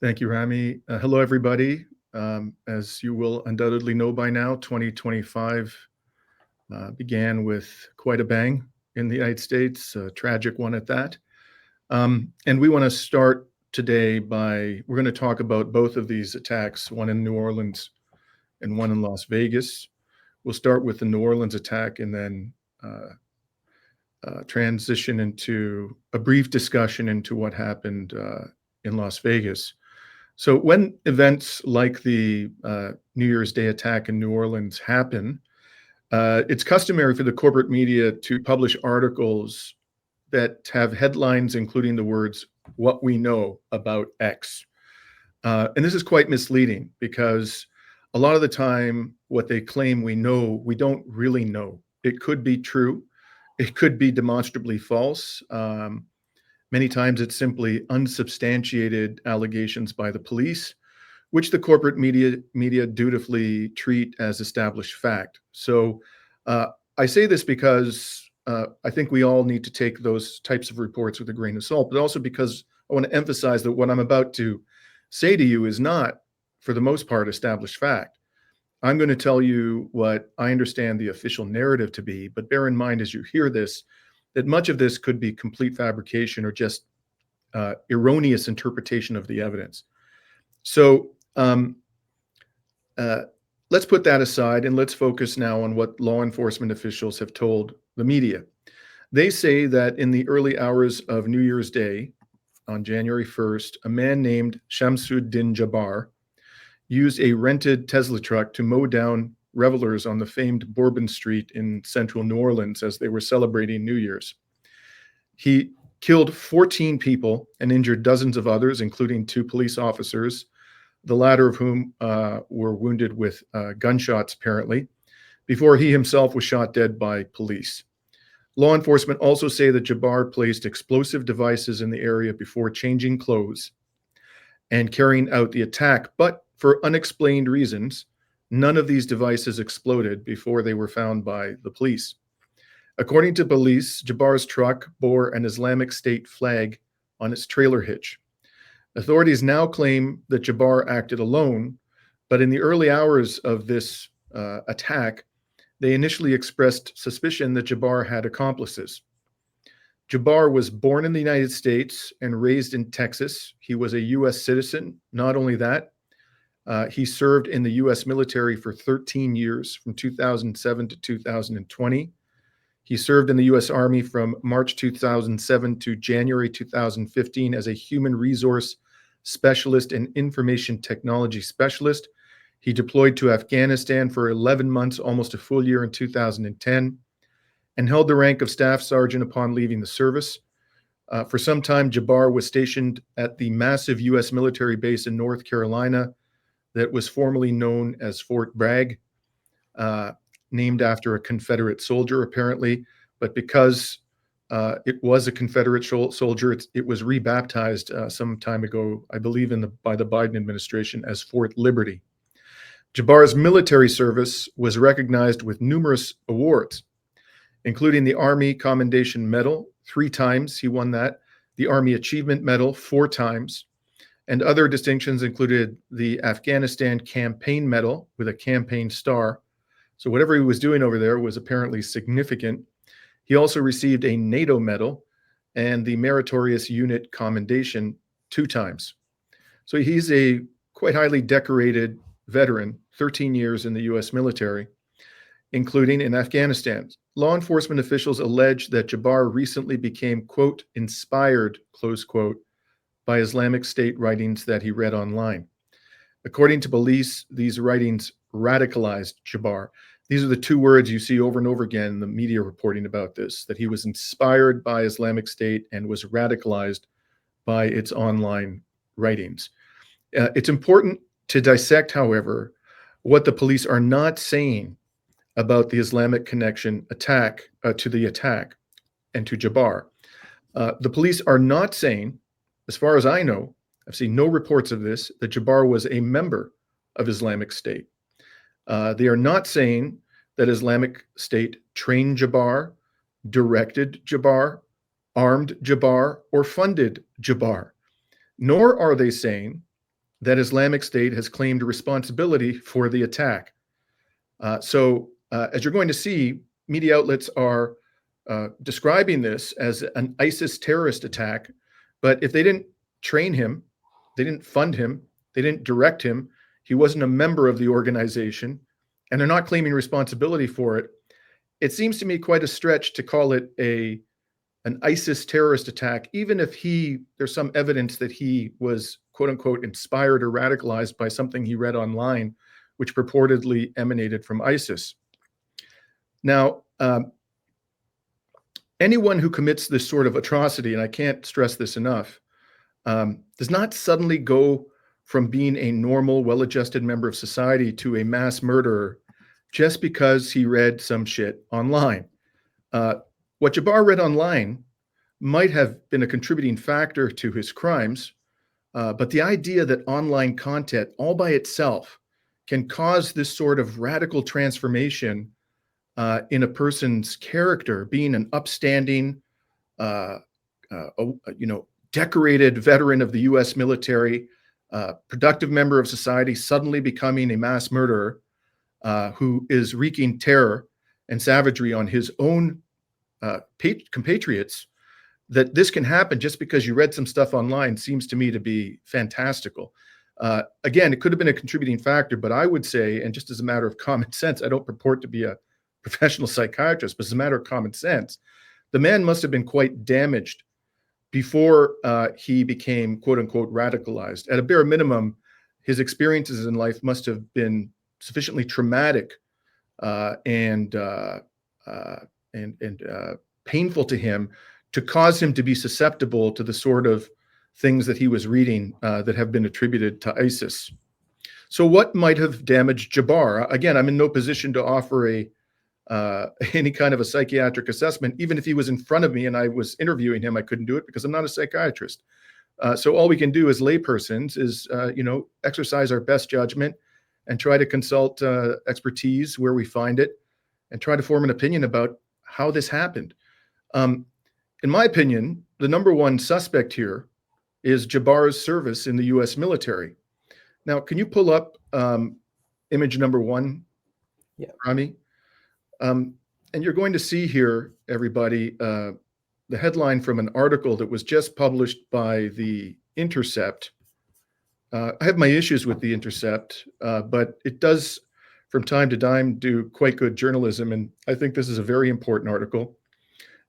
Thank you, Rami. Hello, everybody. As you will undoubtedly know by now, 2025 began with quite a bang in the United States, a tragic one at that. And we want to start today we're going to talk about both of these attacks, one in New Orleans and one in Las Vegas. We'll start with the New Orleans attack and then transition into a brief discussion into what happened in Las Vegas. So when events like the New Year's Day attack in New Orleans happen, it's customary for the corporate media to publish articles that have headlines including the words, "What we know about X." And this is quite misleading because a lot of the time, what they claim we know, we don't really know. It could be true, it could be demonstrably false. Many times it's simply unsubstantiated allegations by the police, which the corporate media dutifully treat as established fact. So I say this because I think we all need to take those types of reports with a grain of salt, but also because I want to emphasize that what I'm about to say to you is not, for the most part, established fact. I'm going to tell you what I understand the official narrative to be, but bear in mind as you hear this, that much of this could be complete fabrication or just erroneous interpretation of the evidence. So let's put that aside and let's focus now on what law enforcement officials have told the media. They say that in the early hours of New Year's Day, on January 1st, a man named Shamsud-Din Jabbar used a rented Tesla truck to mow down revelers on the famed Bourbon Street in central New Orleans as they were celebrating New Year's. He killed 14 people and injured dozens of others, including 2 police officers, the latter of whom were wounded with gunshots, apparently, before he himself was shot dead by police. Law enforcement also say that Jabbar placed explosive devices in the area before changing clothes and carrying out the attack, but for unexplained reasons, none of these devices exploded before they were found by the police. According to police, Jabbar's truck bore an Islamic State flag on its trailer hitch. Authorities now claim that Jabbar acted alone, but in the early hours of this attack, they initially expressed suspicion that Jabbar had accomplices. Jabbar was born in the United States and raised in Texas. He was a U.S. citizen. Not only that, he served in the U.S. military for 13 years, from 2007 to 2020. He served in the U.S. Army from March 2007 to January 2015 as a human resource specialist and information technology specialist. He deployed to Afghanistan for 11 months, almost a full year in 2010, and held the rank of staff sergeant upon leaving the service. For some time, Jabbar was stationed at the massive U.S. military base in North Carolina that was formerly known as Fort Bragg, named after a Confederate soldier, apparently. But because it was a Confederate soldier, it was rebaptized some time ago, I believe by the Biden administration, as Fort Liberty. Jabbar's military service was recognized with numerous awards, including the Army Commendation Medal. 3 times he won that, the Army Achievement Medal 4 times, and other distinctions included the Afghanistan Campaign Medal with a campaign star. So whatever he was doing over there was apparently significant. He also received a NATO medal and the Meritorious Unit Commendation 2 times. So he's a quite highly decorated veteran, 13 years in the U.S. military, including in Afghanistan. Law enforcement officials allege that Jabbar recently became, quote, inspired, close quote, by Islamic State writings that he read online. According to police, these writings radicalized Jabbar. These are the 2 words you see over and over again in the media reporting about this, that he was inspired by Islamic State and was radicalized by its online writings. It's important to dissect, however, what the police are not saying about the Islamic connection to the attack and to Jabbar. The police are not saying, as far as I know, I've seen no reports of this, that Jabbar was a member of Islamic State. They are not saying that Islamic State trained Jabbar, directed Jabbar, armed Jabbar, or funded Jabbar. Nor are they saying that Islamic State has claimed responsibility for the attack. So as you're going to see, media outlets are describing this as an ISIS terrorist attack. But if they didn't train him, they didn't fund him, they didn't direct him, he wasn't a member of the organization, and they're not claiming responsibility for it, it seems to me quite a stretch to call it an ISIS terrorist attack, even if there's some evidence that he was, quote unquote, inspired or radicalized by something he read online, which purportedly emanated from ISIS. Now, anyone who commits this sort of atrocity, and I can't stress this enough, does not suddenly go from being a normal, well-adjusted member of society to a mass murderer just because he read some shit online. What Jabbar read online might have been a contributing factor to his crimes, but the idea that online content all by itself can cause this sort of radical transformation in a person's character, being an upstanding, decorated veteran of the U.S. military, productive member of society, suddenly becoming a mass murderer who is wreaking terror and savagery on his own compatriots, that this can happen just because you read some stuff online seems to me to be fantastical. Again, it could have been a contributing factor, but I would say, and just as a matter of common sense, I don't purport to be a professional psychiatrist, but as a matter of common sense, the man must have been quite damaged before he became, quote unquote, radicalized. At a bare minimum, his experiences in life must have been sufficiently traumatic and painful to him to cause him to be susceptible to the sort of things that he was reading that have been attributed to ISIS. So what might have damaged Jabbar? Again, I'm in no position to offer any kind of a psychiatric assessment. Even if he was in front of me and I was interviewing him, I couldn't do it because I'm not a psychiatrist. So all we can do as laypersons is, exercise our best judgment and try to consult expertise where we find it and try to form an opinion about how this happened. In my opinion, the number one suspect here is Jabbar's service in the U.S. military. Now, can you pull up image number one, yeah. Rami? And you're going to see here, everybody, the headline from an article that was just published by The Intercept. I have my issues with The Intercept, but it does, from time to time, do quite good journalism, and I think this is a very important article.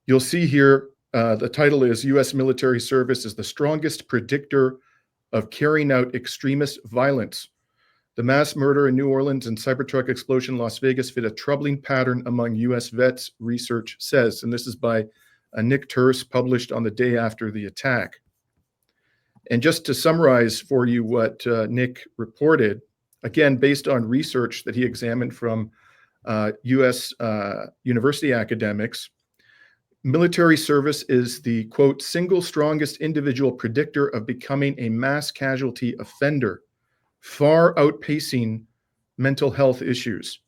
You'll see here, the title is U.S. Military Service is the Strongest Predictor of Carrying Out Extremist Violence. The mass murder in New Orleans and Cybertruck explosion in Las Vegas fit a troubling pattern among U.S. vets, research says. And this is by Nick Terse, published on the day after the attack. And just to summarize for you what Nick reported, again, based on research that he examined from U.S. university academics, military service is the, quote, single strongest individual predictor of becoming a mass casualty offender, far outpacing mental health issues.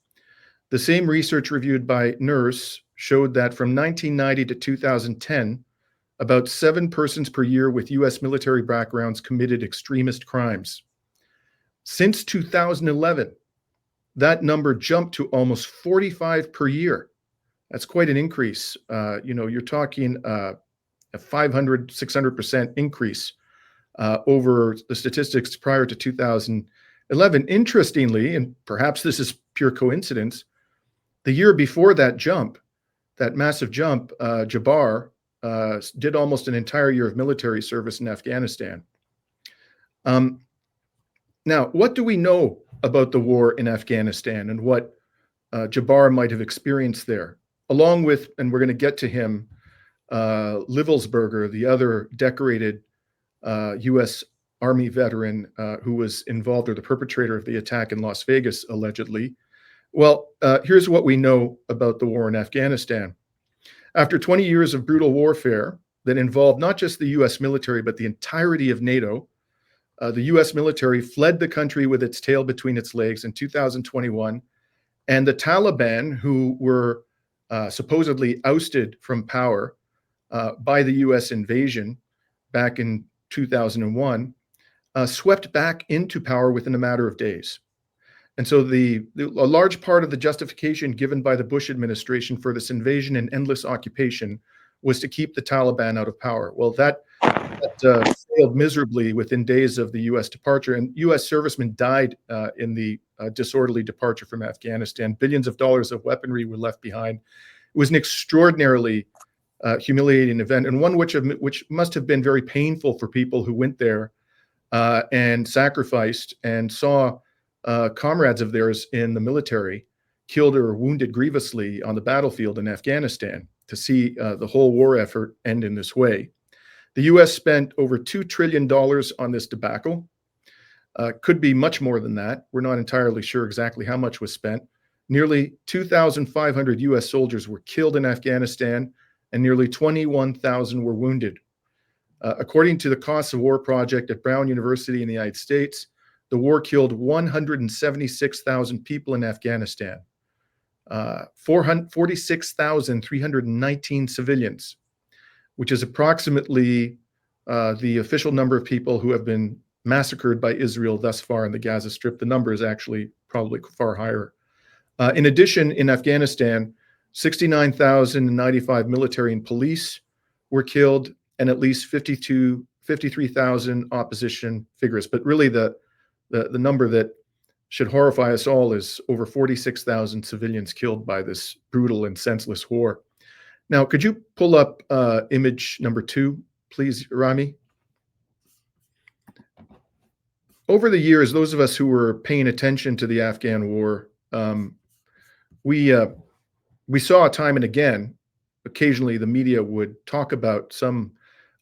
The same research reviewed by Nurse showed that from 1990 to 2010, about 7 persons per year with U.S. military backgrounds committed extremist crimes. Since 2011, that number jumped to almost 45 per year. That's quite an increase. You're talking a 500, 600% increase over the statistics prior to 2011. Interestingly, and perhaps this is pure coincidence, the year before that jump, that massive jump, Jabbar did almost an entire year of military service in Afghanistan. Now, what do we know about the war in Afghanistan and what Jabbar might have experienced there? Along with, and we're going to get to him, Livelsberger, the other decorated U.S. Army veteran who was involved, or the perpetrator of the attack in Las Vegas, allegedly. Well, here's what we know about the war in Afghanistan. After 20 years of brutal warfare that involved not just the U.S. military, but the entirety of NATO, the U.S. military fled the country with its tail between its legs in 2021, and the Taliban, who were supposedly ousted from power by the U.S. invasion back in 2001, swept back into power within a matter of days. And so a large part of the justification given by the Bush administration for this invasion and endless occupation was to keep the Taliban out of power. Well, that failed miserably within days of the U.S. departure, and U.S. servicemen died in the disorderly departure from Afghanistan. Billions of dollars of weaponry were left behind. It was an extraordinarily humiliating event, and one which must have been very painful for people who went there and sacrificed and saw comrades of theirs in the military killed or wounded grievously on the battlefield in Afghanistan. To see the whole war effort end in this way. The U.S. spent over $2 trillion on this debacle. Could be much more than that. We're not entirely sure exactly how much was spent. Nearly 2,500 U.S. soldiers were killed in Afghanistan, and nearly 21,000 were wounded. According to the Costs of War Project at Brown University in the United States, the war killed 176,000 people in Afghanistan, 46,319 civilians, which is approximately the official number of people who have been massacred by Israel thus far in the Gaza Strip. The number is actually probably far higher. In addition, in Afghanistan, 69,095 military and police were killed, and at least 53,000 opposition figures. But really the number that should horrify us all is over 46,000 civilians killed by this brutal and senseless war. Now, could you pull up image number 2, please, Rami? Over the years, those of us who were paying attention to the Afghan war, we saw time and again, occasionally the media would talk about some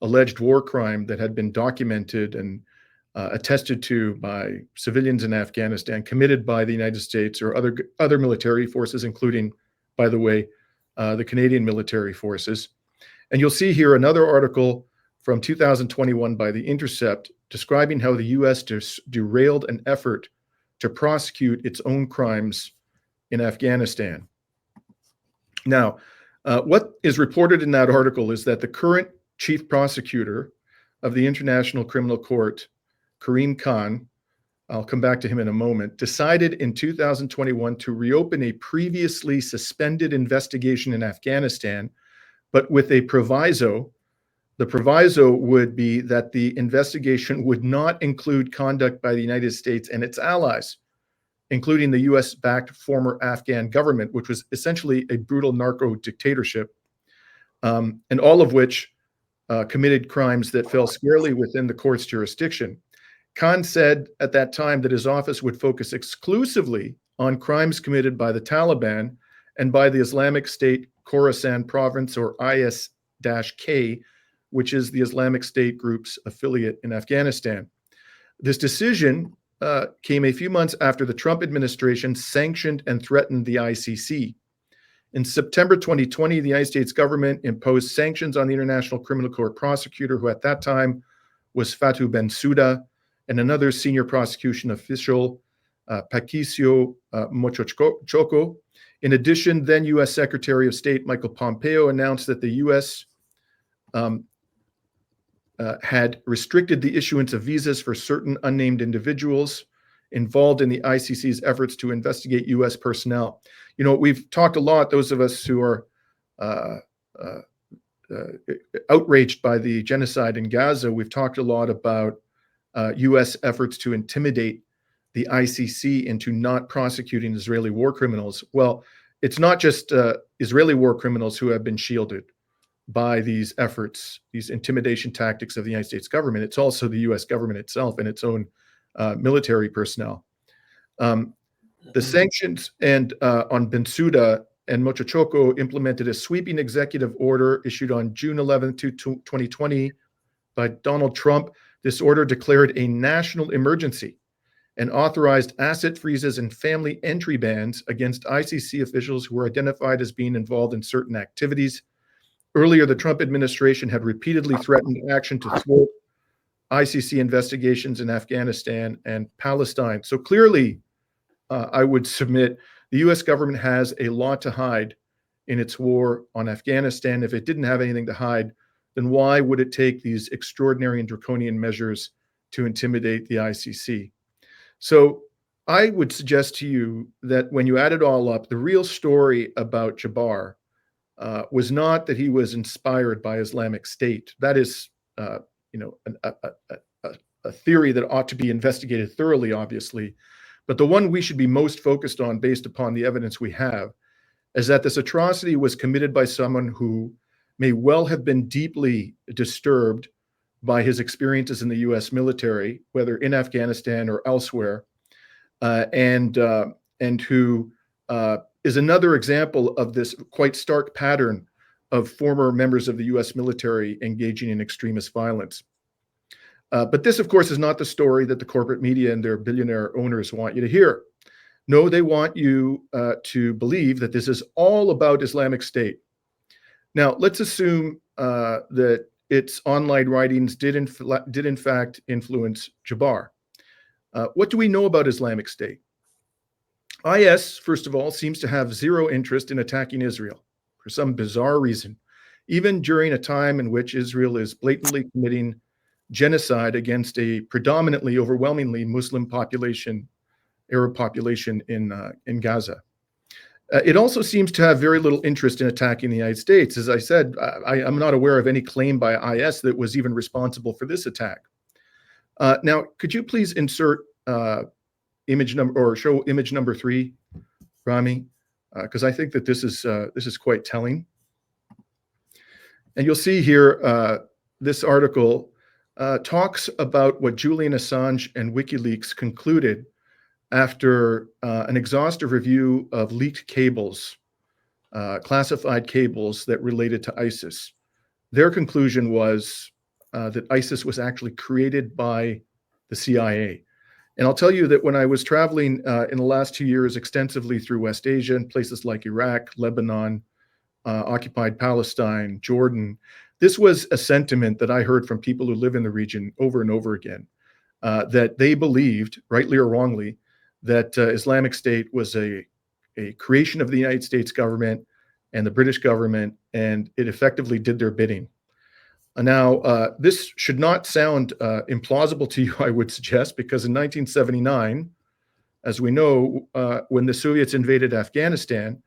alleged war crime that had been documented and attested to by civilians in Afghanistan, committed by the United States or other military forces, including, by the way, the Canadian military forces. And you'll see here another article from 2021 by The Intercept describing how the U.S. derailed an effort to prosecute its own crimes in Afghanistan. Now, what is reported in that article is that the current chief prosecutor of the International Criminal Court, Karim Khan, I'll come back to him in a moment, decided in 2021 to reopen a previously suspended investigation in Afghanistan, but with a proviso. The proviso would be that the investigation would not include conduct by the United States and its allies, including the US-backed former Afghan government, which was essentially a brutal narco dictatorship, and all of which committed crimes that fell squarely within the court's jurisdiction. Khan said at that time that his office would focus exclusively on crimes committed by the Taliban and by the Islamic State Khorasan province, or IS-K, which is the Islamic State group's affiliate in Afghanistan. This decision came a few months after the Trump administration sanctioned and threatened the ICC. In September 2020, the United States government imposed sanctions on the International Criminal Court prosecutor, who at that time was Fatou Bensouda, and another senior prosecution official, Patricio Mochochoko. In addition, then U.S. Secretary of State Michael Pompeo announced that the U.S. Had restricted the issuance of visas for certain unnamed individuals involved in the ICC's efforts to investigate U.S. personnel. You know, we've talked a lot, those of us who are outraged by the genocide in Gaza, we've talked a lot about U.S. efforts to intimidate the ICC into not prosecuting Israeli war criminals. Well, it's not just Israeli war criminals who have been shielded by these efforts, these intimidation tactics of the United States government. It's also the U.S. government itself and its own military personnel. The sanctions and on Bensouda and Mochochoko implemented a sweeping executive order issued on June 11, 2020 by Donald Trump. This order declared a national emergency and authorized asset freezes and family entry bans against ICC officials who were identified as being involved in certain activities. Earlier, the Trump administration had repeatedly threatened action to thwart ICC investigations in Afghanistan and Palestine. So clearly, I would submit the U.S. government has a lot to hide in its war on Afghanistan. If it didn't have anything to hide, then why would it take these extraordinary and draconian measures to intimidate the ICC. So I would suggest to you that when you add it all up, the real story about Jabbar was not that he was inspired by Islamic State. That is, a theory that ought to be investigated thoroughly, obviously. But the one we should be most focused on, based upon the evidence we have, is that this atrocity was committed by someone who may well have been deeply disturbed by his experiences in the US military, whether in Afghanistan or elsewhere, and who is another example of this quite stark pattern of former members of the US military engaging in extremist violence. But this, of course, is not the story that the corporate media and their billionaire owners want you to hear. No, they want you to believe that this is all about Islamic State. Now, let's assume that its online writings did in fact influence Jabbar. What do we know about Islamic State? IS, first of all, seems to have zero interest in attacking Israel for some bizarre reason, even during a time in which Israel is blatantly committing genocide against a predominantly, overwhelmingly Muslim population, Arab population in Gaza. It also seems to have very little interest in attacking the United States. As I said, I'm not aware of any claim by IS that was even responsible for this attack. Now, could you please insert image number, or show image number 3, Rami? Because I think that this is quite telling. And you'll see here, this article talks about what Julian Assange and WikiLeaks concluded after an exhaustive review of leaked cables, classified cables that related to ISIS. Their conclusion was that ISIS was actually created by the CIA. And I'll tell you that when I was traveling in the last 2 years extensively through West Asia and places like Iraq, Lebanon, occupied Palestine, Jordan, this was a sentiment that I heard from people who live in the region over and over again, that they believed, rightly or wrongly, that Islamic State was a creation of the United States government and the British government, and it effectively did their bidding. Now, this should not sound implausible to you, I would suggest, because in 1979, as we know, when the Soviets invaded Afghanistan,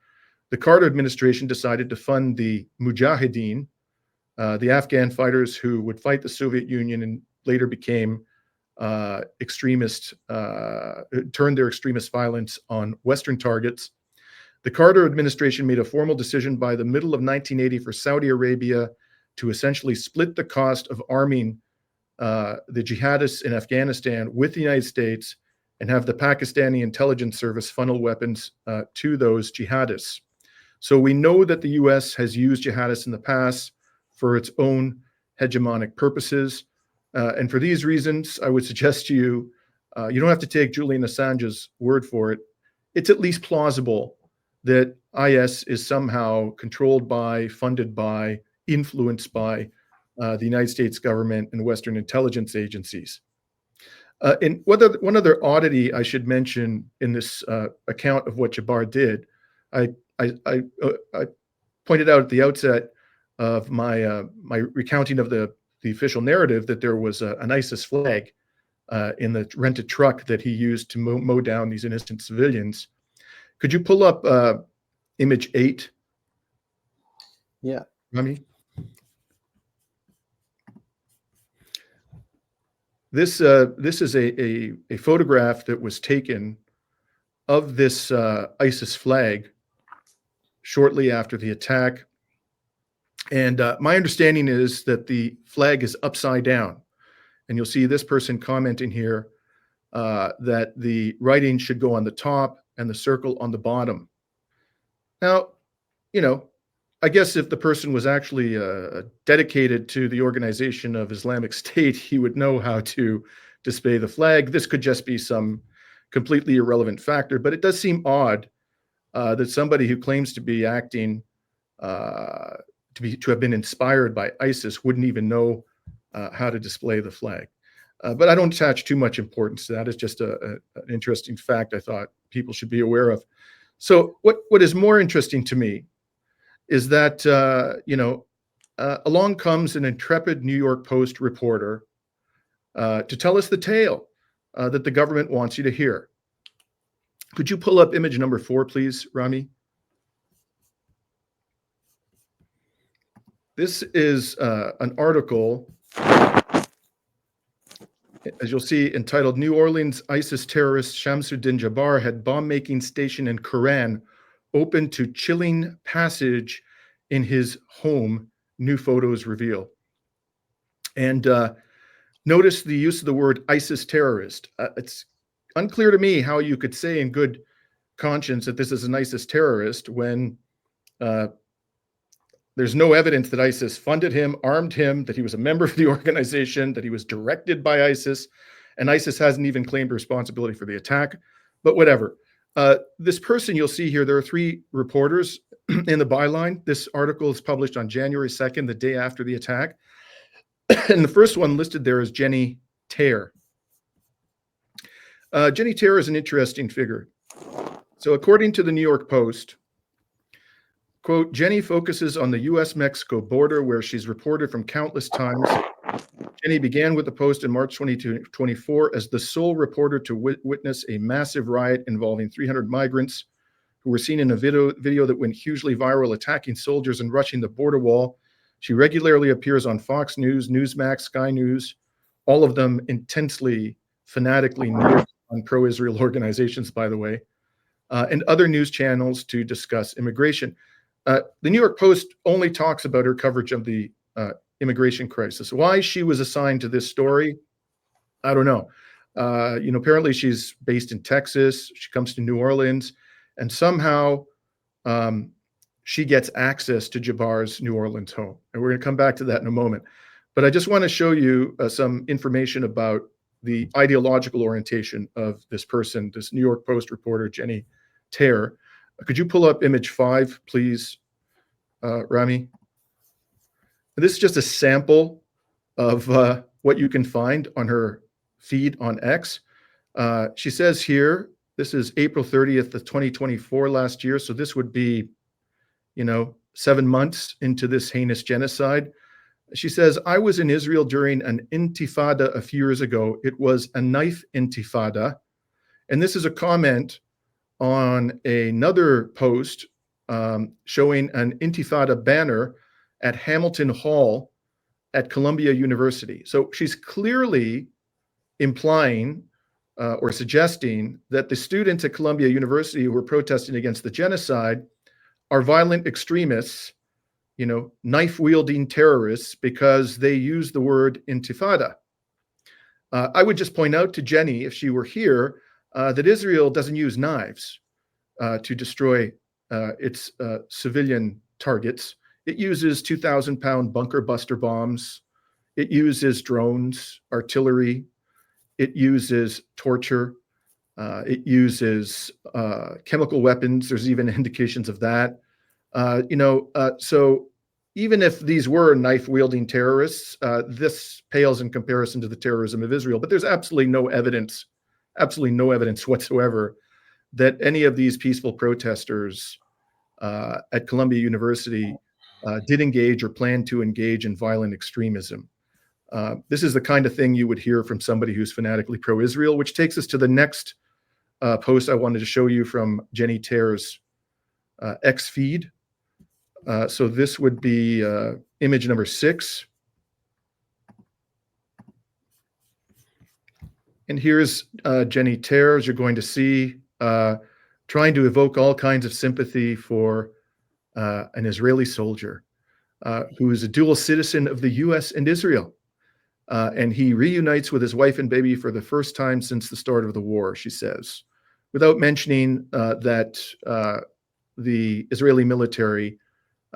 the Carter administration decided to fund the Mujahideen, the Afghan fighters who would fight the Soviet Union and later became extremist, turned their extremist violence on Western targets. The Carter administration made a formal decision by the middle of 1980 for Saudi Arabia to essentially split the cost of arming the jihadists in Afghanistan with the United States and have the Pakistani intelligence service funnel weapons to those jihadists. So we know that the US has used jihadists in the past for its own hegemonic purposes. And for these reasons, I would suggest to you, you don't have to take Julian Assange's word for it. It's at least plausible that IS is somehow controlled by, funded by, influenced by the United States government and Western intelligence agencies. And one other oddity I should mention in this account of what Jabbar did, I pointed out at the outset of my my recounting of the official narrative that there was an ISIS flag in the rented truck that he used to mow down these innocent civilians. Could you pull up image 8? Yeah. Rami? This is a photograph that was taken of this ISIS flag shortly after the attack. And my understanding is that the flag is upside down. And you'll see this person commenting here that the writing should go on the top and the circle on the bottom. Now, you know, I guess if the person was actually dedicated to the organization of Islamic State, he would know how to display the flag. This could just be some completely irrelevant factor, but it does seem odd that somebody who claims to be acting, to have been inspired by ISIS wouldn't even know how to display the flag. But I don't attach too much importance to that. It's just an interesting fact I thought people should be aware of. So what is more interesting to me is that, along comes an intrepid New York Post reporter to tell us the tale that the government wants you to hear. Could you pull up image number 4, please, Rami? This is an article, as you'll see, entitled "New Orleans ISIS terrorist Shamsud-Din Jabbar had bomb-making station in Quran open to chilling passage in his home, new photos reveal." And notice the use of the word ISIS terrorist. It's unclear to me how you could say in good conscience that this is an ISIS terrorist when there's no evidence that ISIS funded him, armed him, that he was a member of the organization, that he was directed by ISIS, and ISIS hasn't even claimed responsibility for the attack, but whatever. This person you'll see here, there are 3 reporters in the byline. This article is published on January 2nd, the day after the attack. And the first one listed there is Jenny Tare. Jenny Tare is an interesting figure. So according to the New York Post, quote, Jenny focuses on the U.S.-Mexico border where she's reported from countless times. Jenny began with the Post in March 2024 as the sole reporter to witness a massive riot involving 300 migrants who were seen in a video that went hugely viral, attacking soldiers and rushing the border wall. She regularly appears on Fox News, Newsmax, Sky News, all of them intensely, fanatically near on pro-Israel organizations, by the way, and other news channels to discuss immigration. The New York Post only talks about her coverage of the immigration crisis. Why she was assigned to this story, I don't know. Apparently she's based in Texas. She comes to New Orleans, and somehow she gets access to Jabbar's New Orleans home. And we're going to come back to that in a moment. But I just want to show you some information about the ideological orientation of this person, this New York Post reporter, Jenny Tare. Could you pull up image 5, please, Rami? And this is just a sample of what you can find on her feed on X. She says here, this is April 30th of 2024, last year. So this would be 7 months into this heinous genocide. She says, I was in Israel during an intifada a few years ago. It was a knife intifada. And this is a comment on another post showing an intifada banner at Hamilton Hall at Columbia University. So she's clearly implying or suggesting that the students at Columbia University who were protesting against the genocide are violent extremists, knife-wielding terrorists, because they use the word intifada. I would just point out to Jenny, if she were here, that Israel doesn't use knives to destroy its civilian targets. It uses 2,000-pound bunker buster bombs. It uses drones, artillery. It uses torture. It uses chemical weapons. There's even indications of that. So even if these were knife-wielding terrorists, this pales in comparison to the terrorism of Israel. But there's absolutely no evidence whatsoever that any of these peaceful protesters at Columbia University did engage or plan to engage in violent extremism. This is the kind of thing you would hear from somebody who's fanatically pro-Israel, which takes us to the next post I wanted to show you from Jenny Tare's X feed. So this would be image number 6. And here's Jenny Tare, as you're going to see, trying to evoke all kinds of sympathy for an Israeli soldier who is a dual citizen of the US and Israel. And he reunites with his wife and baby for the first time since the start of the war, she says, without mentioning that the Israeli military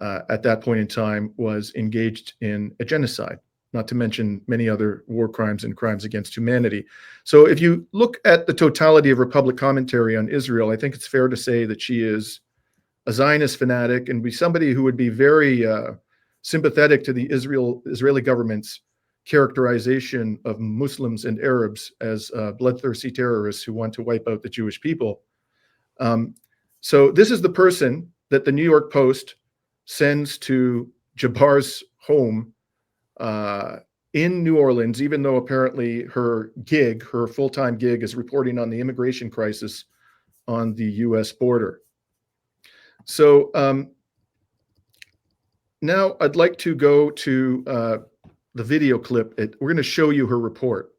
at that point in time was engaged in a genocide, not to mention many other war crimes and crimes against humanity. So if you look at the totality of her public commentary on Israel, I think it's fair to say that she is a Zionist fanatic and be somebody who would be very sympathetic to the Israeli government's characterization of Muslims and Arabs as bloodthirsty terrorists who want to wipe out the Jewish people. So this is the person that the New York Post sends to Jabbar's home in New Orleans, even though apparently her full-time gig, is reporting on the immigration crisis on the US border. So now I'd like to go to the video clip. We're going to show you her report.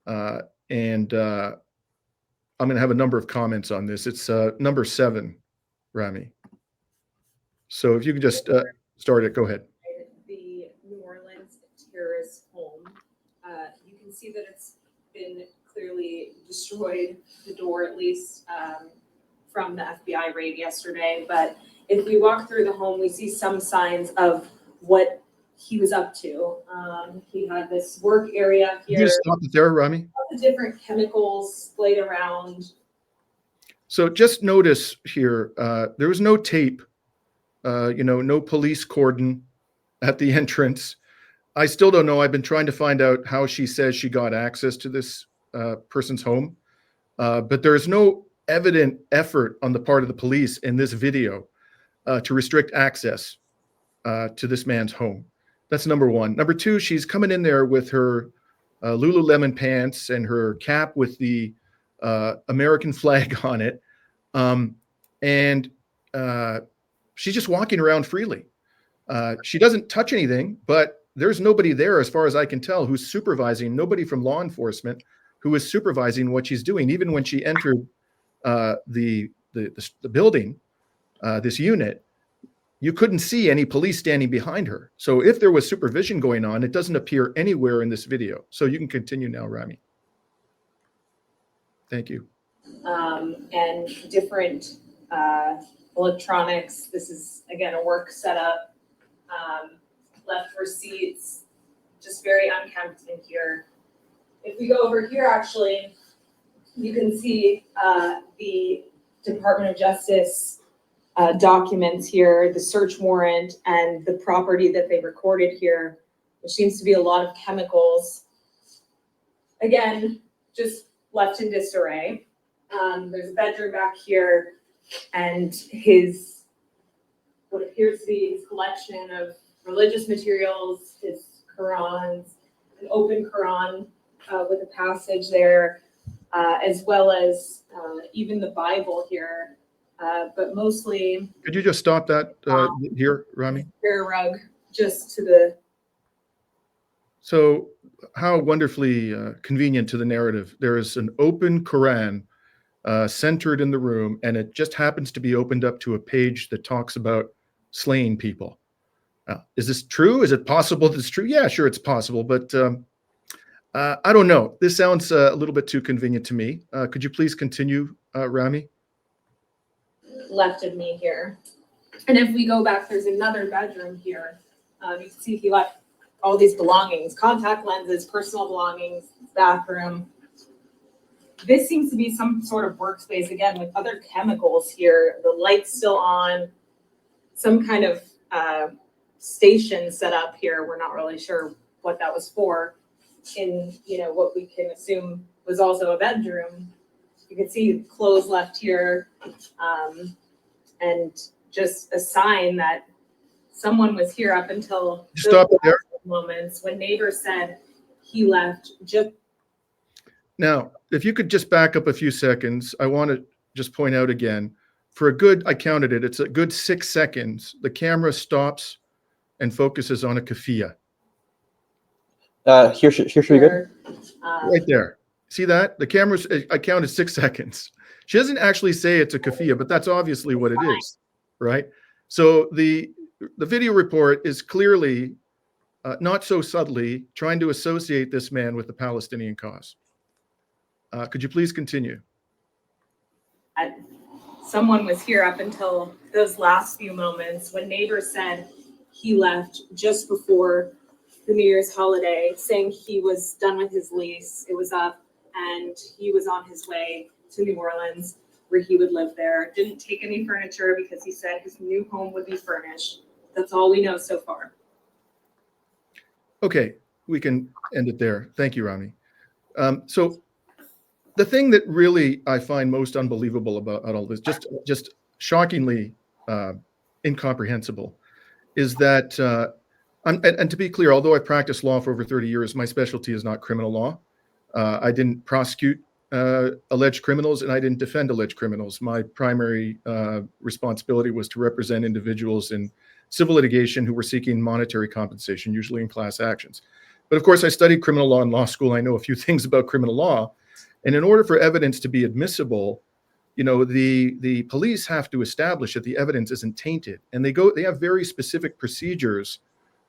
And I'm going to have a number of comments on this. It's number 7, Rami. So if you could just start it, go ahead. The New Orleans terrorist home. You can see that it's been clearly destroyed, the door at least, from the FBI raid yesterday. But if we walk through the home, we see some signs of what he was up to. He had this work area here. Can you just stop it there, Rami? All the different chemicals laid around. So just notice here, there was no tape, no police cordon at the entrance. I still don't know. I've been trying to find out how she says she got access to this person's home, but there's no evident effort on the part of the police in this video to restrict access to this man's home. That's number one. Number two, she's coming in there with her Lululemon pants and her cap with the American flag on it. And she's just walking around freely. She doesn't touch anything, but there's nobody there, as far as I can tell, who's supervising, nobody from law enforcement who is supervising what she's doing. Even when she entered the building, this unit, you couldn't see any police standing behind her. So if there was supervision going on, it doesn't appear anywhere in this video. So you can continue now, Rami. Thank you. And different electronics. This is, again, a work setup. Left receipts, just very unkempt in here. If we go over here, actually, you can see the Department of Justice documents here, the search warrant, and the property that they recorded here, which seems to be a lot of chemicals. Again, just left in disarray. There's a bedroom back here, and what appears to be his collection of religious materials, his Qurans, an open Quran with a passage there, as well as even the Bible here, but mostly. Could you just stop that here, Rami? Prayer rug just to the. So how wonderfully convenient to the narrative. There is an open Quran centered in the room, and it just happens to be opened up to a page that talks about slaying people. Is this true? Is it possible that it's true? Yeah, sure, it's possible, but I don't know. This sounds a little bit too convenient to me. Could you please continue, Rami? Left of me here. And if we go back, there's another bedroom here. You can see he left all these belongings, contact lenses, personal belongings, bathroom. This seems to be some sort of workspace, again, with other chemicals here. The light's still on, some kind of station set up here. We're not really sure what that was for, in what we can assume was also a bedroom. You can see clothes left here, and just a sign that someone was here up until Stop it there. Moments when neighbors said he left. Just now, if you could just back up a few seconds, I want to just point out again, for a good, I counted it, it's a good 6 seconds, the camera stops and focuses on a kafia. Here should be good. Right there. See that? The camera's, I counted 6 seconds. She doesn't actually say it's a kafia, but that's obviously what it is, right? So the video report is clearly, not so subtly, trying to associate this man with the Palestinian cause. Could you please continue? Someone was here up until those last few moments when neighbors said he left just before the New Year's holiday, saying he was done with his lease, it was up, and he was on his way to New Orleans where he would live there. Didn't take any furniture because he said his new home would be furnished. That's all we know so far. Okay, we can end it there. Thank you, Rami. So the thing that really I find most unbelievable about all this, just shockingly incomprehensible, is that And to be clear, although I practiced law for over 30 years, my specialty is not criminal law. I didn't prosecute alleged criminals, and I didn't defend alleged criminals. My primary responsibility was to represent individuals in civil litigation who were seeking monetary compensation, usually in class actions. But of course, I studied criminal law in law school. I know a few things about criminal law. And in order for evidence to be admissible, the police have to establish that the evidence isn't tainted. And they have very specific procedures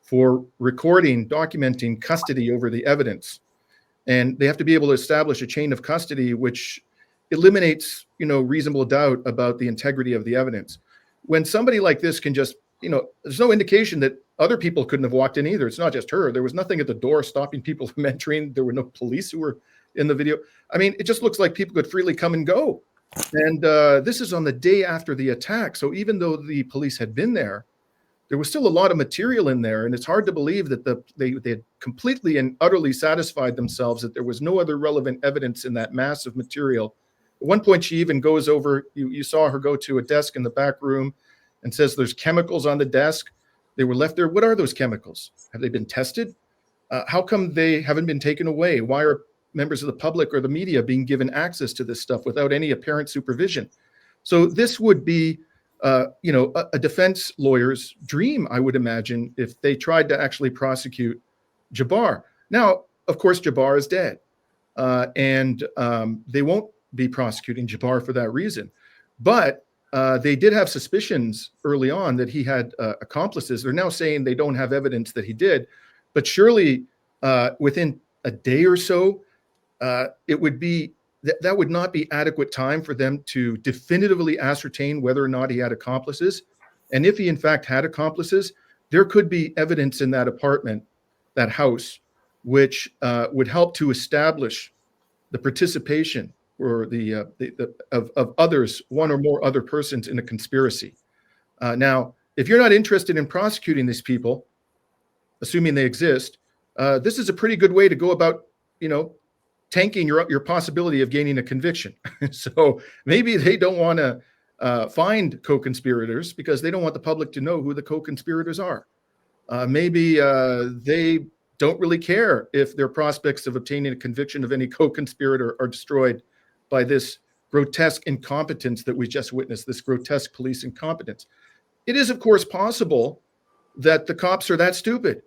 for recording, documenting custody over the evidence. And they have to be able to establish a chain of custody which eliminates, reasonable doubt about the integrity of the evidence. When somebody like this can just, there's no indication that other people couldn't have walked in either. It's not just her. There was nothing at the door stopping people from entering. There were no police who were in the video. I mean, it just looks like people could freely come and go. And this is on the day after the attack. So even though the police had been there was still a lot of material in there. And it's hard to believe that they had completely and utterly satisfied themselves that there was no other relevant evidence in that mass of material. At one point, she even goes over, you saw her go to a desk in the back room and says there's chemicals on the desk. They were left there. What are those chemicals? Have they been tested? How come they haven't been taken away? Why are members of the public or the media being given access to this stuff without any apparent supervision? So this would be a defense lawyer's dream, I would imagine, if they tried to actually prosecute Jabbar. Now, of course, Jabbar is dead, and they won't be prosecuting Jabbar for that reason. But they did have suspicions early on that he had accomplices. They're now saying they don't have evidence that he did, but surely within a day or so, it would be that would not be adequate time for them to definitively ascertain whether or not he had accomplices. And if he in fact had accomplices, there could be evidence in that apartment, that house, which would help to establish the participation or of others, one or more other persons in a conspiracy. Now, if you're not interested in prosecuting these people, assuming they exist, this is a pretty good way to go about, tanking your possibility of gaining a conviction. So maybe they don't want to find co-conspirators because they don't want the public to know who the co-conspirators are. Maybe they don't really care if their prospects of obtaining a conviction of any co-conspirator are destroyed by this grotesque incompetence that we just witnessed, this grotesque police incompetence. It is, of course, possible that the cops are that stupid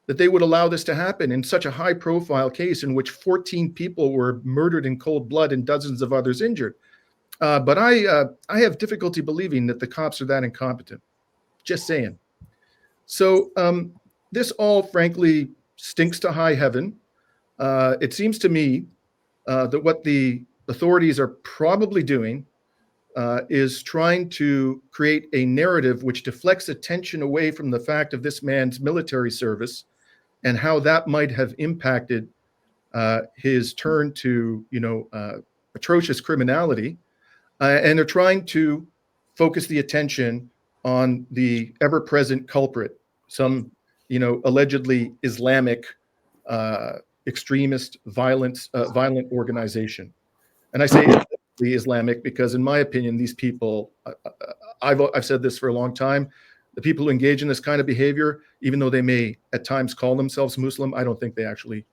that they would allow this to happen in such a high-profile case in which 14 people were murdered in cold blood and dozens of others injured. But I have difficulty believing that the cops are that incompetent. Just saying. So this all, frankly, stinks to high heaven. It seems to me that what the authorities are probably doing is trying to create a narrative which deflects attention away from the fact of this man's military service and how that might have impacted his turn to, atrocious criminality. And they're trying to focus the attention on the ever-present culprit, some, allegedly Islamic extremist violent organization. And I say the Islamic because, in my opinion, these people, I've said this for a long time, the people who engage in this kind of behavior, even though they may at times call themselves Muslim, I don't think they actually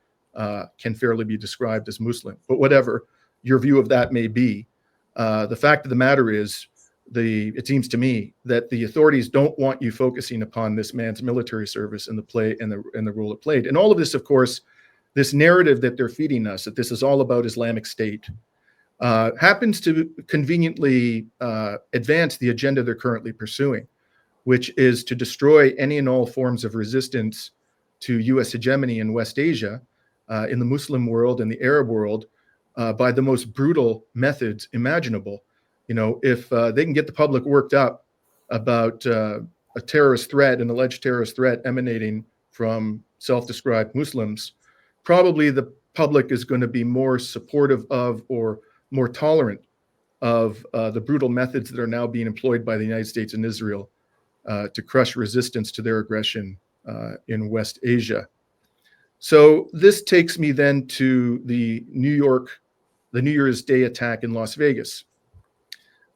can fairly be described as Muslim. But whatever your view of that may be, the fact of the matter is, it seems to me that the authorities don't want you focusing upon this man's military service and the role it played. And all of this, of course, this narrative that they're feeding us, that this is all about Islamic State, happens to conveniently advance the agenda they're currently pursuing, which is to destroy any and all forms of resistance to U.S. hegemony in West Asia, in the Muslim world and the Arab world, by the most brutal methods imaginable. If they can get the public worked up about a terrorist threat, an alleged terrorist threat emanating from self-described Muslims, probably the public is going to be more supportive of or more tolerant of the brutal methods that are now being employed by the United States and Israel to crush resistance to their aggression in West Asia. So this takes me then to the New Year's Day attack in Las Vegas.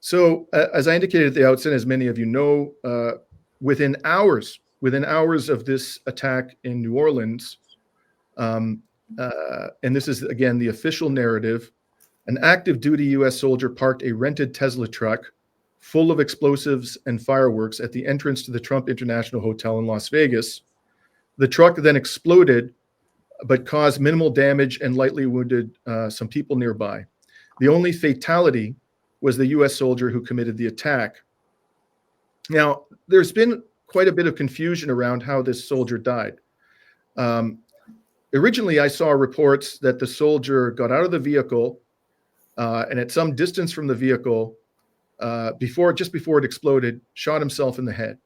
So as I indicated at the outset, as many of you know, within hours within hours of this attack in New Orleans, and this is, again, the official narrative, an active duty U.S. soldier parked a rented Tesla truck full of explosives and fireworks at the entrance to the Trump International Hotel in Las Vegas. The truck then exploded, but caused minimal damage and lightly wounded some people nearby. The only fatality was the U.S. soldier who committed the attack. Now, there's been quite a bit of confusion around how this soldier died. Originally, I saw reports that the soldier got out of the vehicle and at some distance from the vehicle, just before it exploded, shot himself in the head.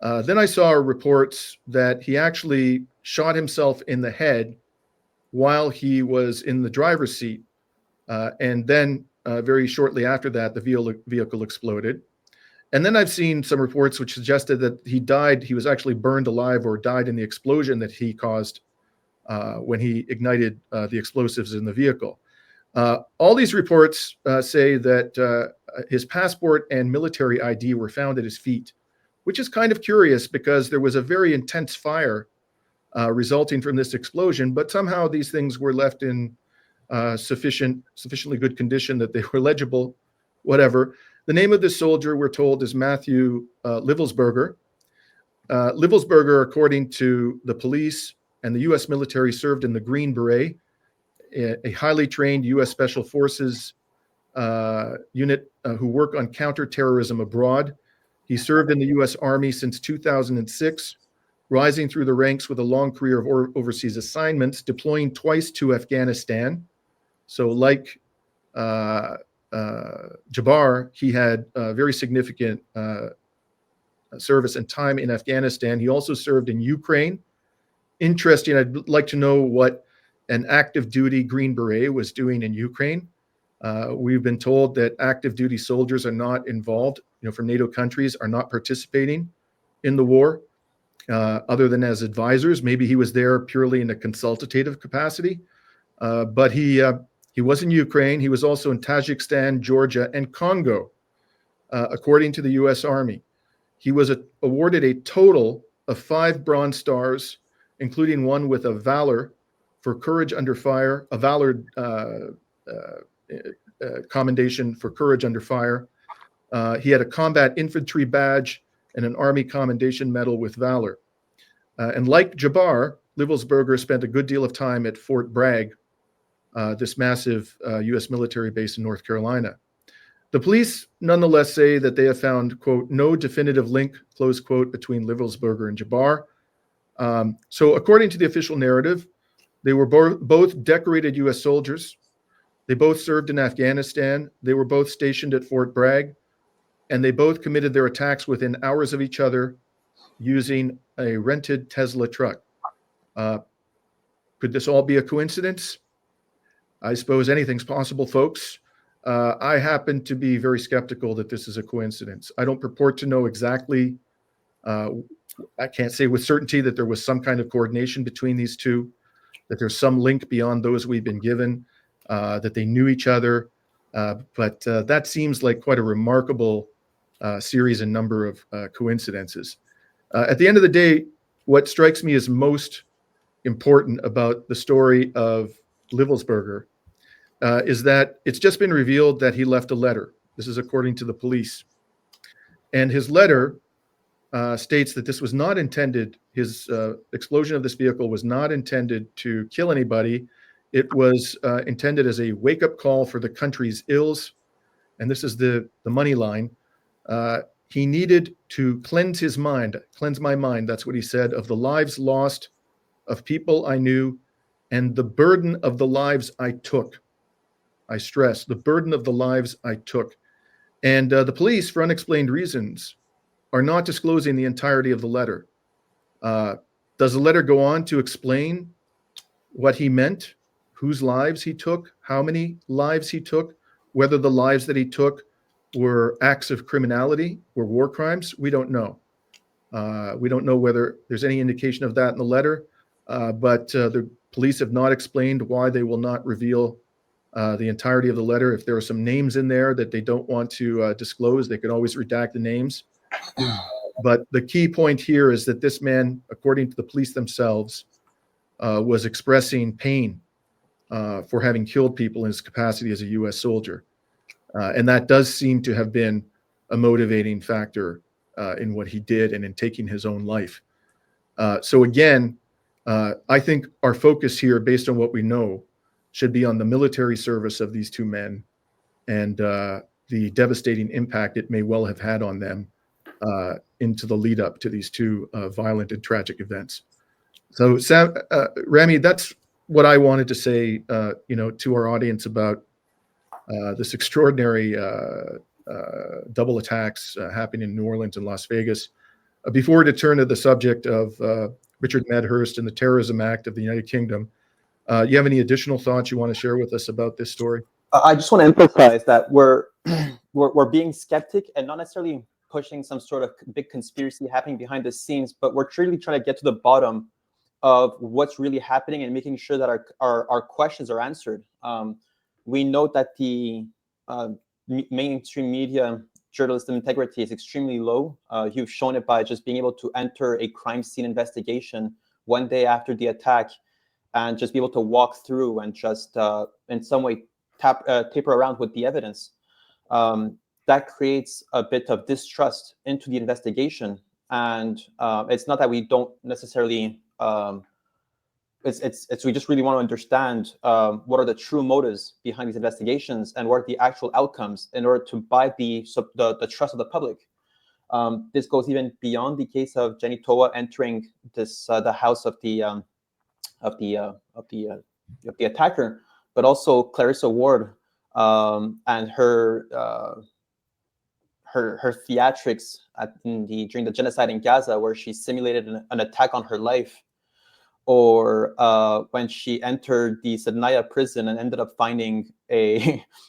Then I saw reports that he actually shot himself in the head while he was in the driver's seat. And then very shortly after that, the vehicle exploded. And then I've seen some reports which suggested that he was actually burned alive or died in the explosion that he caused when he ignited the explosives in the vehicle. All these reports say that his passport and military ID were found at his feet, which is kind of curious because there was a very intense fire resulting from this explosion, but somehow these things were left in sufficiently good condition that they were legible, whatever. The name of this soldier, we're told, is Matthew Livelsberger. Livelsberger, according to the police and the U.S. military, served in the Green Beret, a highly trained U.S. Special Forces unit who work on counterterrorism abroad. He served in the U.S. Army since 2006, rising through the ranks with a long career of overseas assignments, deploying twice to Afghanistan. So like Jabbar, he had very significant service and time in Afghanistan. He also served in Ukraine. Interesting, I'd like to know what an active duty Green Beret was doing in Ukraine. We've been told that active duty soldiers are not involved, from NATO countries, are not participating in the war, other than as advisors. Maybe he was there purely in a consultative capacity, but he was in Ukraine. He was also in Tajikistan, Georgia, and Congo, according to the U.S. Army. He was awarded a total of 5 Bronze Stars, including one with a Valor for courage under fire, a Valor commendation for courage under fire. He had a combat infantry badge and an Army commendation medal with Valor. And like Jabbar, Livelsberger spent a good deal of time at Fort Bragg, this massive U.S. military base in North Carolina. The police nonetheless say that they have found, quote, no definitive link, close quote, between Livelsberger and Jabbar. So according to the official narrative, they were both decorated U.S. soldiers. They both served in Afghanistan. They were both stationed at Fort Bragg, and they both committed their attacks within hours of each other using a rented Tesla truck. Could this all be a coincidence? I suppose anything's possible, folks. I happen to be very skeptical that this is a coincidence. I don't purport to know exactly. I can't say with certainty that there was some kind of coordination between these two, that there's some link beyond those we've been given, that they knew each other. But that seems like quite a remarkable series and number of coincidences. At the end of the day, what strikes me as most important about the story of Livelsberger is that it's just been revealed that he left a letter. This is according to the police. And his letter states that this was not intended, his explosion of this vehicle was not intended to kill anybody. It was intended as a wake-up call for the country's ills. And this is the money line. He needed to cleanse his mind, cleanse my mind, that's what he said, of the lives lost, of people I knew, and the burden of the lives I took. I stress, the burden of the lives I took. And the police, for unexplained reasons, are not disclosing the entirety of the letter. Does the letter go on to explain what he meant, whose lives he took, how many lives he took, whether the lives that he took were acts of criminality, were war crimes? We don't know. We don't know whether there's any indication of that in the letter, but the police have not explained why they will not reveal the entirety of the letter. If there are some names in there that they don't want to disclose, they could always redact the names. But the key point here is that this man, according to the police themselves, was expressing pain for having killed people in his capacity as a U.S. soldier. And that does seem to have been a motivating factor in what he did and in taking his own life. So again, I think our focus here, based on what we know, should be on the military service of these two men and the devastating impact it may well have had on them into the lead up to these two violent and tragic events. So Rami, that's what I wanted to say, to our audience about this extraordinary double attacks happening in New Orleans and Las Vegas. Before to turn to the subject of Richard Medhurst and the Terrorism Act of the United Kingdom, you have any additional thoughts you want to share with us about this story? I just want to emphasize that we're being skeptic and not necessarily pushing some sort of big conspiracy happening behind the scenes, but we're truly trying to get to the bottom of what's really happening and making sure that our questions are answered. We note that the mainstream media journalism integrity is extremely low. You've shown it by just being able to enter a crime scene investigation one day after the attack and just be able to walk through and just in some way taper around with the evidence. That creates a bit of distrust into the investigation. And it's not that we don't necessarily, we just really want to understand what are the true motives behind these investigations and what are the actual outcomes in order to buy the trust of the public. This goes even beyond the case of Jenny Toa entering the house of the attacker, but also Clarissa Ward and her theatrics during the genocide in Gaza, where she simulated an attack on her life, or when she entered the Sednaya prison and ended up finding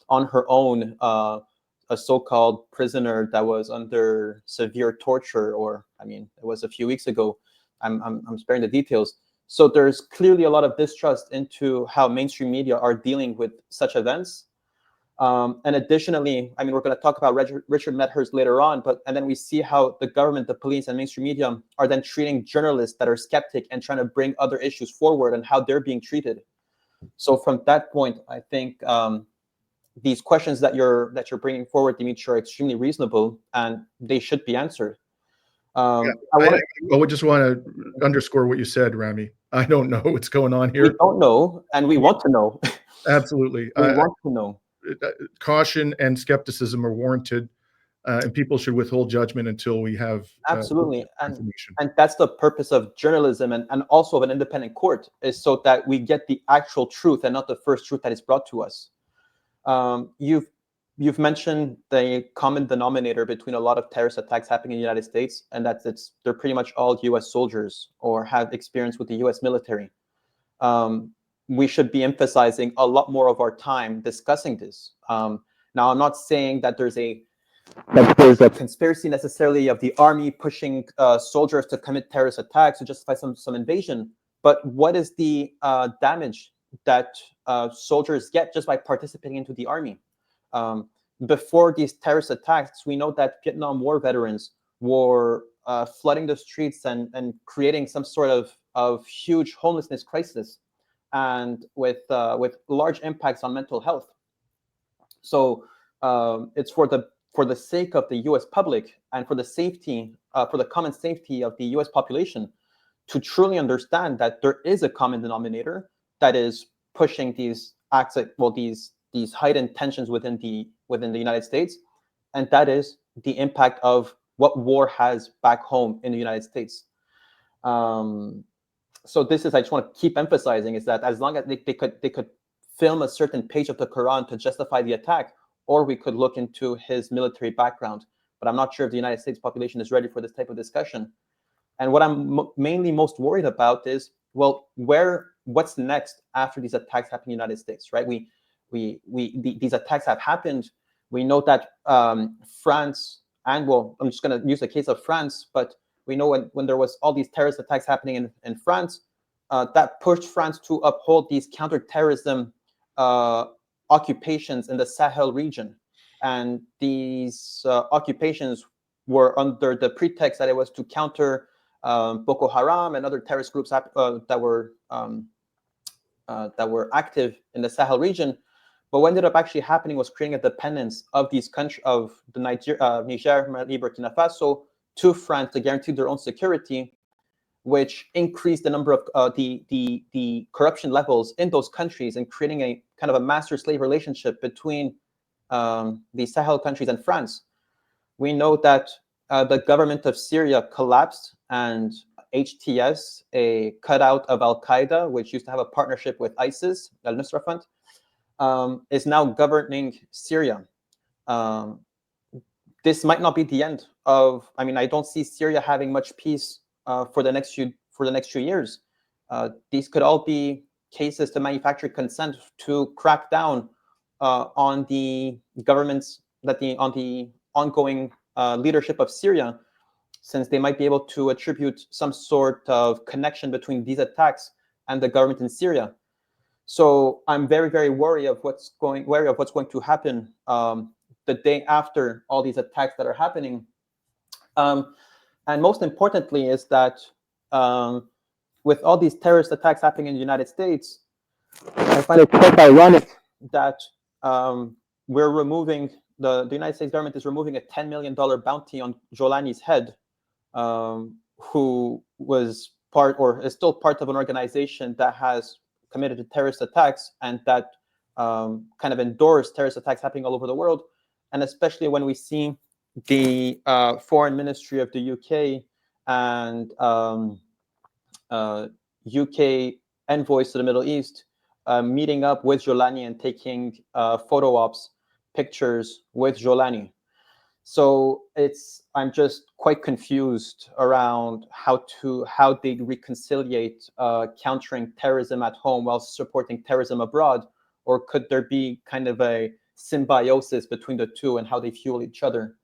on her own a so-called prisoner that was under severe torture, or it was a few weeks ago. I'm sparing the details. So there's clearly a lot of distrust into how mainstream media are dealing with such events. And additionally, we're going to talk about Richard Medhurst later on, and then we see how the government, the police, and mainstream media are then treating journalists that are skeptic and trying to bring other issues forward and how they're being treated. So from that point, I think these questions that you're bringing forward, Dimitri, are extremely reasonable and they should be answered. I just want to underscore what you said, Rami. I don't know what's going on here. We don't know, and we want to know. Absolutely. We want to know. Caution and skepticism are warranted, and people should withhold judgment until we have absolutely information. And that's the purpose of journalism and also of an independent court, is so that we get the actual truth and not the first truth that is brought to us. You've mentioned the common denominator between a lot of terrorist attacks happening in the United States, and they're pretty much all U.S. soldiers or have experience with the U.S. military. We should be emphasizing a lot more of our time discussing this. Now, I'm not saying that there's a conspiracy necessarily of the army pushing soldiers to commit terrorist attacks to justify some invasion, but what is the damage that soldiers get just by participating into the army? Before these terrorist attacks, we know that Vietnam War veterans were flooding the streets and creating some sort of huge homelessness crisis, and with large impacts on mental health. So it's for the sake of the U.S. public and for the common safety of the U.S. population to truly understand that there is a common denominator that is pushing these acts, these heightened tensions within the United States, and that is the impact of what war has back home in the United States. So this is, I just want to keep emphasizing, is that as long as they could film a certain page of the Quran to justify the attack, or we could look into his military background. But I'm not sure if the United States population is ready for this type of discussion. And what I'm mainly most worried about is, well, what's next after these attacks happen in the United States, right? These attacks have happened. We know that France, and well, I'm just going to use the case of France, but we know when there was all these terrorist attacks happening in France, that pushed France to uphold these counterterrorism occupations in the Sahel region. And these occupations were under the pretext that it was to counter Boko Haram and other terrorist groups that were active in the Sahel region. But what ended up actually happening was creating a dependence of these countries, of the Niger, Mali, Burkina Faso, to France to guarantee their own security, which increased the number of the corruption levels in those countries, and creating a kind of a master-slave relationship between the Sahel countries and France. We know that the government of Syria collapsed, and HTS, a cutout of Al-Qaeda, which used to have a partnership with ISIS, Al-Nusra Front, is now governing Syria. This might not be the end of. I mean, I don't see Syria having much peace for the next few years. These could all be cases to manufacture consent to crack down on the governments on the ongoing leadership of Syria, since they might be able to attribute some sort of connection between these attacks and the government in Syria. So I'm very, very wary of what's going to happen the day after all these attacks that are happening. And most importantly is that with all these terrorist attacks happening in the United States, I find it quite ironic that we're removing, the United States government is removing a $10 million bounty on Jolani's head, who was part, or is still part of, an organization that has committed to terrorist attacks and that kind of endorsed terrorist attacks happening all over the world. And especially when we see the foreign ministry of the UK and UK envoys to the Middle East meeting up with Jolani and taking photo ops, pictures with Jolani. So I'm just quite confused around how they reconciliate countering terrorism at home while supporting terrorism abroad, or could there be kind of a symbiosis between the two and how they fuel each other?